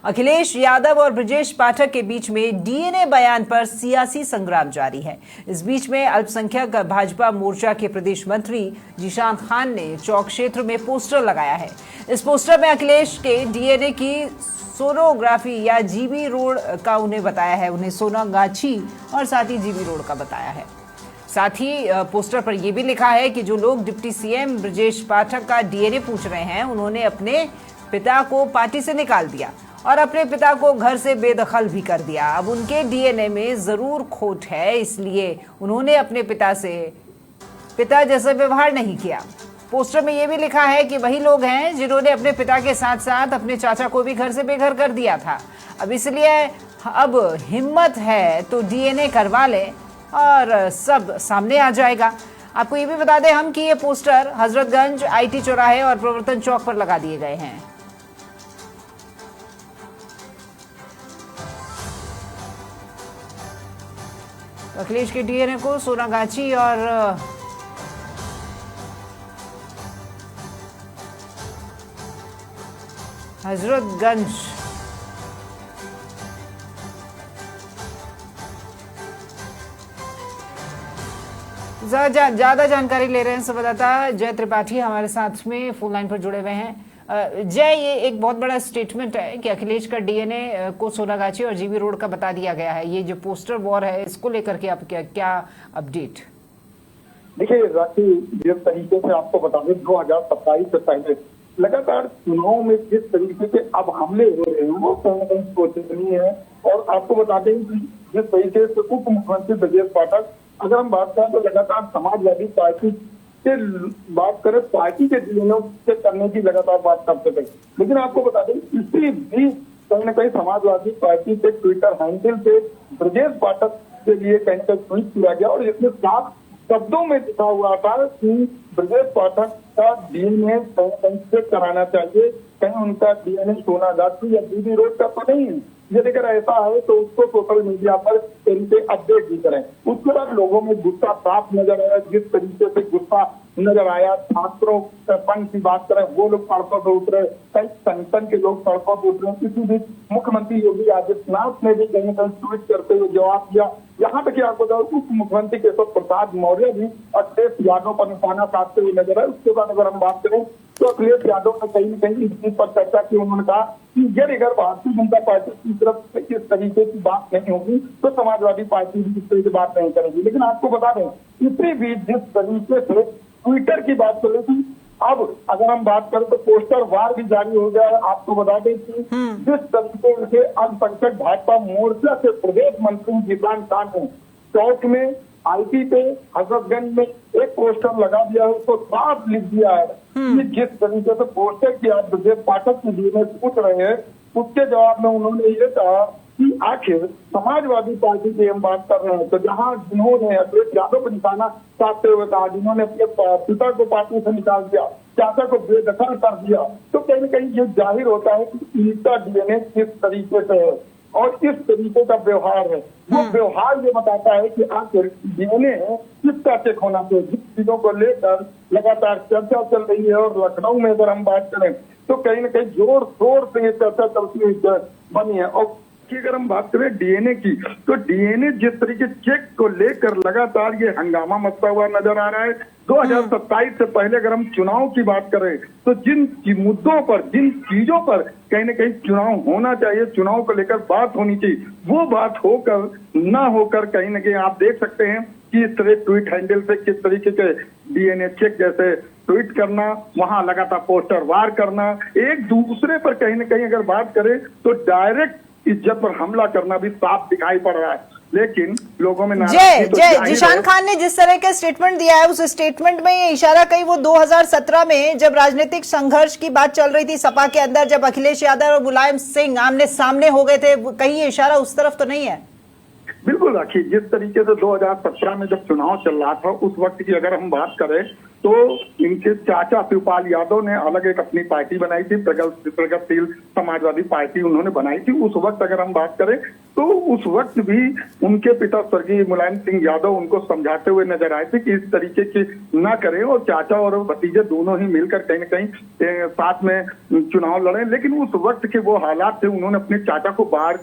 अखिलेश यादव और ब्रजेश पाठक के बीच में डीएनए बयान पर सियासी संग्राम जारी है। इस बीच में अल्पसंख्यक भाजपा मोर्चा के प्रदेश मंत्री जीशान खान ने चौक क्षेत्र में पोस्टर लगाया है। इस पोस्टर में अखिलेश के डीएनए की सोनोग्राफी या जीबी रोड का उन्हें बताया है, उन्हें सोनागाछी और साथ ही जीबी रोड का बताया है। साथ ही पोस्टर पर यह भी लिखा है कि जो लोग डिप्टी सीएम ब्रजेश पाठक का डीएनए पूछ रहे हैं, उन्होंने अपने पिता को पार्टी से निकाल दिया और अपने पिता को घर से बेदखल भी कर दिया। अब उनके डीएनए में जरूर खोट है, इसलिए उन्होंने अपने पिता जैसा व्यवहार नहीं किया। पोस्टर में यह भी लिखा है कि वही लोग हैं जिन्होंने अपने पिता के साथ साथ अपने चाचा को भी घर से बेघर कर दिया था। अब इसलिए अब हिम्मत है तो डीएनए करवा लें और सब सामने आ जाएगा। आपको ये भी बता दें हम कि ये पोस्टर हजरतगंज, आईटी चौराहे और प्रवर्तन चौक पर लगा दिए गए हैं। अखिलेश के डीएनए को सोनागाछी और हजरतगंज ज्यादा जानकारी ले रहे हैं संवाददाता जय त्रिपाठी हमारे साथ में फोन लाइन पर जुड़े हुए हैं। जय, ये एक बहुत बड़ा स्टेटमेंट है कि अखिलेश का डीएनए को सोनागाछी और जीबी रोड का बता दिया गया है। ये जो पोस्टर वॉर है, इसको लेकर के आप क्या अपडेट? देखिए राखी, जिस तरीके से आपको बता दें 2027 से पहले लगातार चुनाव में जिस तरीके से अब हमले हो रहे हैं वो कहीं ना कहीं सोचनीय है। और आपको बता दें कि जिस तरीके से उप मुख्यमंत्री ब्रजेश पाठक, अगर हम बात करें तो लगातार समाजवादी पार्टी से बात करें, पार्टी के डीएनए से करने की लगातार बात करते थे। लेकिन आपको बता दें इसी बीच कहीं ना कहीं समाजवादी पार्टी के ट्विटर हैंडल पे ब्रजेश पाठक के लिए कहीं ना कहीं ट्वीट किया गया और इसमें साफ शब्दों में लिखा हुआ था कि ब्रजेश पाठक का डीएनए कहीं चेक कराना चाहिए, कहीं उनका डीएनए सोनागाछी या जीबी रोड का तो नहीं है। यदि अगर ऐसा है तो उसको सोशल मीडिया पर इनके अपडेट भी करें। उसके बाद लोगों में गुस्सा साफ नजर आया, जिस तरीके से गुस्सा नजर आया। छात्रों पंच की बात करें, वो लोग सड़कों पर उतरे, कई संगठन के लोग सड़कों पर उतरे। इसी बीच मुख्यमंत्री योगी आदित्यनाथ ने भी कहीं कहीं ट्वीट करते हुए जवाब दिया। यहाँ तक आपको उप मुख्यमंत्री केशव प्रसाद मौर्य भी अखिलेश यादव पर निशाना साधते हुए नजर आए। उसके बाद अगर हम बात करें तो अखिलेश यादव ने कहीं न कहीं इस चीज पर चर्चा की। उन्होंने कहा कि यदि अगर भारतीय जनता पार्टी की तरफ से इस तरीके की बात नहीं होगी तो समाजवादी पार्टी भी इस तरह की बात नहीं करेगी। लेकिन आपको बता दें इसी बीच जिस तरीके से ट्विटर की बात चली थी, अब अगर हम बात करें तो पोस्टर वार भी जारी हो गया है। आपको बता दें कि जिस तरीके से अल्पसंख्यक भाजपा मोर्चा से प्रदेश मंत्री जीशान खान ने चौक में, आईटी पे, हजरतगंज में एक पोस्टर लगा दिया है, उसको साफ लिख दिया है कि जिस तरीके से पोस्टर की आप ब्रजेश पाठक की डीएनए पूछ रहे हैं, उसके जवाब में उन्होंने ये कहा कि आखिर समाजवादी पार्टी की हम बात कर रहे हैं तो जहां जिन्होंने अखिलेश यादव को निशाना साधते हुए कहा, जिन्होंने अपने पिता को पार्टी से निकाल दिया, चाचा को बेदखल कर दिया, तो कहीं न कहीं ये जाहिर होता है कि इनका डीएनए किस तरीके से है और इस तरीके का व्यवहार है। वो व्यवहार ये बताता है कि आखिर डीएनए किसका चेक होना चाहिए। जिन चीजों को लेकर लगातार चर्चा चल रही है और लखनऊ में अगर हम बात करें तो कहीं न कहीं जोर शोर से ये चर्चा चलती हुई बनी है। और अगर हम बात करें डीएनए की तो डीएनए जिस तरीके चेक को लेकर लगातार ये हंगामा मचता हुआ नजर आ रहा है। 2027 से पहले अगर हम चुनाव की बात करें तो जिन मुद्दों पर, जिन चीजों पर कहीं ना कहीं चुनाव होना चाहिए, चुनाव को लेकर बात होनी चाहिए, वो बात होकर ना होकर कहीं ना कहीं आप देख सकते हैं कि इस तरह ट्वीट हैंडल से किस तरीके के डीएनए चेक जैसे ट्वीट करना, वहां लगातार पोस्टर वार करना, एक दूसरे पर कहीं ना कहीं अगर बात करें तो डायरेक्ट इज्जत पर हमला करना भी साफ दिखाई पड़ रहा है। लेकिन लोगों में जीशान खान ने जिस तरह का स्टेटमेंट दिया है, उस स्टेटमेंट में ये इशारा कहीं वो 2017 में जब राजनीतिक संघर्ष की बात चल रही थी सपा के अंदर, जब अखिलेश यादव और मुलायम सिंह आमने सामने हो गए थे, कहीं ये इशारा उस तरफ तो नहीं है? बिल्कुल राखी, जिस तरीके से 2017 में जब चुनाव चल रहा था उस वक्त की अगर हम बात करें तो इनके चाचा शिवपाल यादव ने अलग एक अपनी पार्टी बनाई थी, प्रगतिशील समाजवादी पार्टी उन्होंने बनाई थी। उस वक्त अगर हम बात करें तो उस वक्त भी उनके पिता स्वर्गीय मुलायम सिंह यादव उनको समझाते हुए नजर आए थे कि इस तरीके की ना करें, और चाचा और भतीजे दोनों ही मिलकर कहीं न कहीं साथ में चुनाव लड़े। लेकिन उस वक्त के वो हालात थे, उन्होंने अपने चाचा को बाहर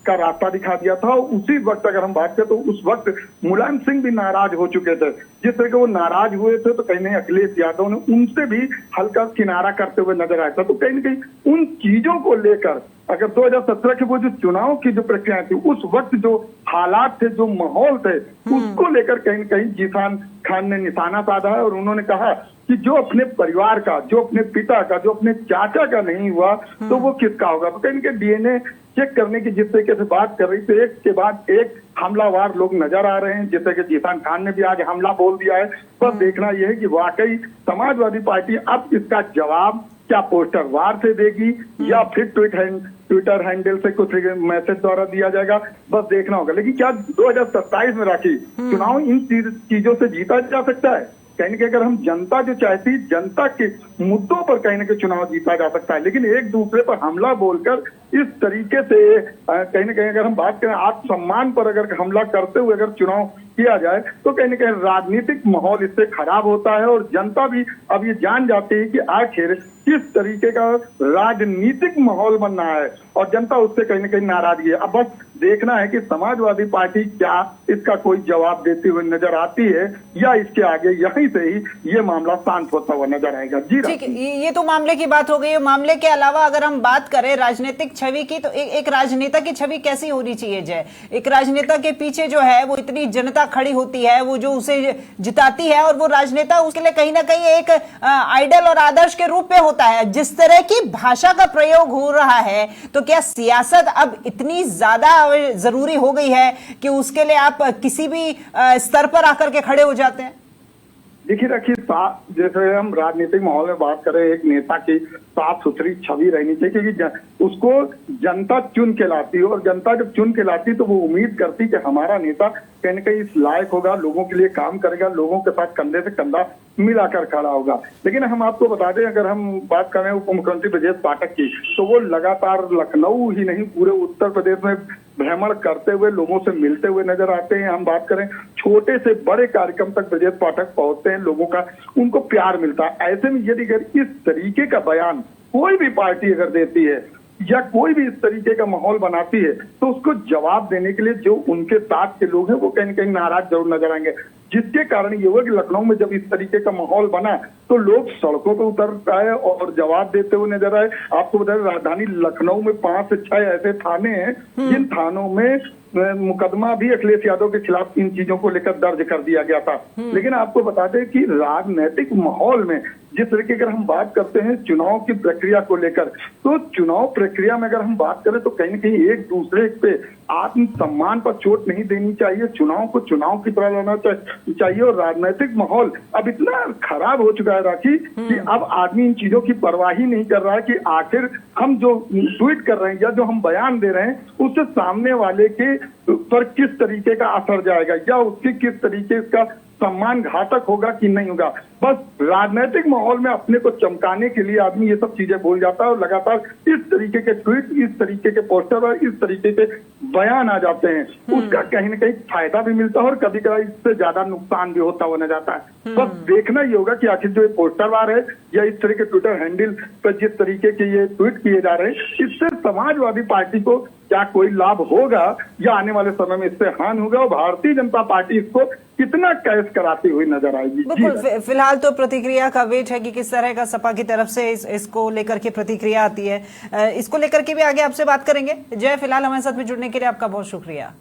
का रास्ता दिखा दिया था। उसी वक्त अगर हम बात करें तो उस वक्त मुलायम सिंह भी नाराज हो चुके थे। जिस तरह के वो नाराज हुए थे तो कहीं नहीं अखिलेश यादव ने उनसे भी हल्का किनारा करते हुए नजर आया था। तो कहीं न कहीं उन चीजों को लेकर अगर 2017 के वो जो चुनाव की जो प्रक्रिया थी, उस वक्त जो हालात थे, जो माहौल थे, उसको लेकर कहीं न कहीं जिशान खान ने निशाना साधा है और उन्होंने कहा कि जो अपने परिवार का, जो अपने पिता का, जो अपने चाचा का नहीं हुआ तो वो किसका होगा। तो कहीं न कहीं डीएनए चेक करने की जिस तरीके से बात कर रही थी, एक के बाद एक हमलावर लोग नजर आ रहे हैं। जैसे कि जिशान खान ने भी आज हमला बोल दिया है। बस देखना यह है कि वाकई समाजवादी पार्टी अब इसका जवाब क्या पोस्टर वार से देगी या फिर ट्विटर हैंडल से कुछ मैसेज द्वारा दिया जाएगा, बस देखना होगा। लेकिन क्या 2027 में राखी चुनाव इन चीजों से जीता जा सकता है? कहीं न कहीं अगर हम जनता जो चाहती, जनता के मुद्दों पर कहीं न कहीं चुनाव जीता जा सकता है। लेकिन एक दूसरे पर हमला बोलकर इस तरीके से कहीं न कहीं अगर हम बात करें आत्मसम्मान पर अगर हमला करते हुए अगर चुनाव किया जाए तो कहीं न कहीं राजनीतिक माहौल इससे खराब होता है और जनता भी अब ये जान जाती है कि आखिर किस तरीके का राजनीतिक माहौल बन रहा है और जनता उससे कहीं न कहीं नाराजगी है। अब बस देखना है कि समाजवादी पार्टी क्या इसका कोई जवाब देती हुई नजर आती है या इसके आगे यहीं से ही ये मामला शांत होता हुआ नजर आएगा। जी ठीक है, ये तो मामले की बात हो गई है। मामले के अलावा अगर हम बात करें राजनीतिक छवि की तो एक राजनेता की छवि कैसी होनी चाहिए जय? एक राजनेता के पीछे जो है वो इतनी जनता खड़ी होती है, वो जो उसे जिताती है और वो राजनेता उसके लिए कहीं ना कहीं एक आइडल और आदर्श के रूप में होता है। जिस तरह की भाषा का प्रयोग हो रहा है तो क्या सियासत अब इतनी ज्यादा जरूरी हो गई है कि उसके लिए आप किसी भी स्तर पर आकर के खड़े हो जाते हैं? देखिए रखिए, जैसे हम राजनीतिक माहौल में बात करें, एक नेता की साफ सुथरी छवि रहनी चाहिए क्योंकि उसको जनता चुन के लाती है और जनता जब चुन के लाती तो वो उम्मीद करती कि हमारा नेता कहीं न कहीं इस लायक होगा, लोगों के लिए काम करेगा, लोगों के साथ कंधे से कंधा मिलाकर खड़ा होगा। लेकिन हम आपको बता दें, अगर हम बात करें उप मुख्यमंत्री ब्रजेश पाठक की, तो वो लगातार लखनऊ ही नहीं पूरे उत्तर प्रदेश में भ्रमण करते हुए लोगों से मिलते हुए नजर आते हैं। हम बात करें छोटे से बड़े कार्यक्रम तक ब्रजेश पाठक पहुंचते हैं, लोगों का उनको प्यार मिलता है। ऐसे में यदि अगर इस तरीके का बयान कोई भी पार्टी अगर देती है या कोई भी इस तरीके का माहौल बनाती है तो उसको जवाब देने के लिए जो उनके साथ के लोग हैं वो कहीं न कहीं नाराज जरूर नजर आएंगे। जिसके कारण ये हुआ कि लखनऊ में जब इस तरीके का माहौल बना तो लोग सड़कों पर उतर आए और जवाब देते हुए नजर आए। आपको बता दें, राजधानी लखनऊ में 5 से 6 ऐसे थाने हैं जिन थानों में मुकदमा भी अखिलेश यादव के खिलाफ इन चीजों को लेकर दर्ज कर दिया गया था। लेकिन आपको बता दें कि राजनीतिक माहौल में जिस तरीके अगर हम बात करते हैं चुनाव की प्रक्रिया को लेकर, तो चुनाव प्रक्रिया में अगर हम बात करें तो कहीं न कहीं एक दूसरे पे आत्मसम्मान पर चोट नहीं देनी चाहिए। चुनाव को चुनाव की तरह लेना चाहिए और राजनीतिक माहौल अब इतना खराब हो चुका है राखी कि अब आदमी इन चीजों की परवाह ही नहीं कर रहा है कि आखिर हम जो ट्वीट कर रहे हैं या जो हम बयान दे रहे हैं उससे सामने वाले के पर किस तरीके का असर जाएगा या उसके किस तरीके का सम्मान घातक होगा कि नहीं होगा। बस राजनीतिक माहौल में अपने को चमकाने के लिए आदमी ये सब चीजें बोल जाता है और लगातार इस तरीके के ट्वीट, इस तरीके के पोस्टर और इस तरीके के बयान आ जाते हैं। उसका कहीं ना कहीं फायदा भी मिलता है और कभी कभी इससे ज्यादा नुकसान भी होता हुआ नजर आता है। बस देखना ही होगा कि आखिर जो ये पोस्टरवार है या इस तरह के ट्विटर हैंडल पर जिस तरीके के ये ट्वीट किए जा रहे हैं, इससे समाजवादी पार्टी को क्या कोई लाभ होगा या आने वाले समय में इससे हानि होगा और भारतीय जनता पार्टी इसको कितना कैश कराती हुई नजर आएगी। बिल्कुल, फिलहाल तो प्रतिक्रिया का वेट है कि किस तरह का सपा की तरफ से इसको लेकर के प्रतिक्रिया आती है। इसको लेकर के भी आगे आपसे बात करेंगे। जय, फिलहाल हमारे साथ में जुड़ने के लिए आपका बहुत शुक्रिया।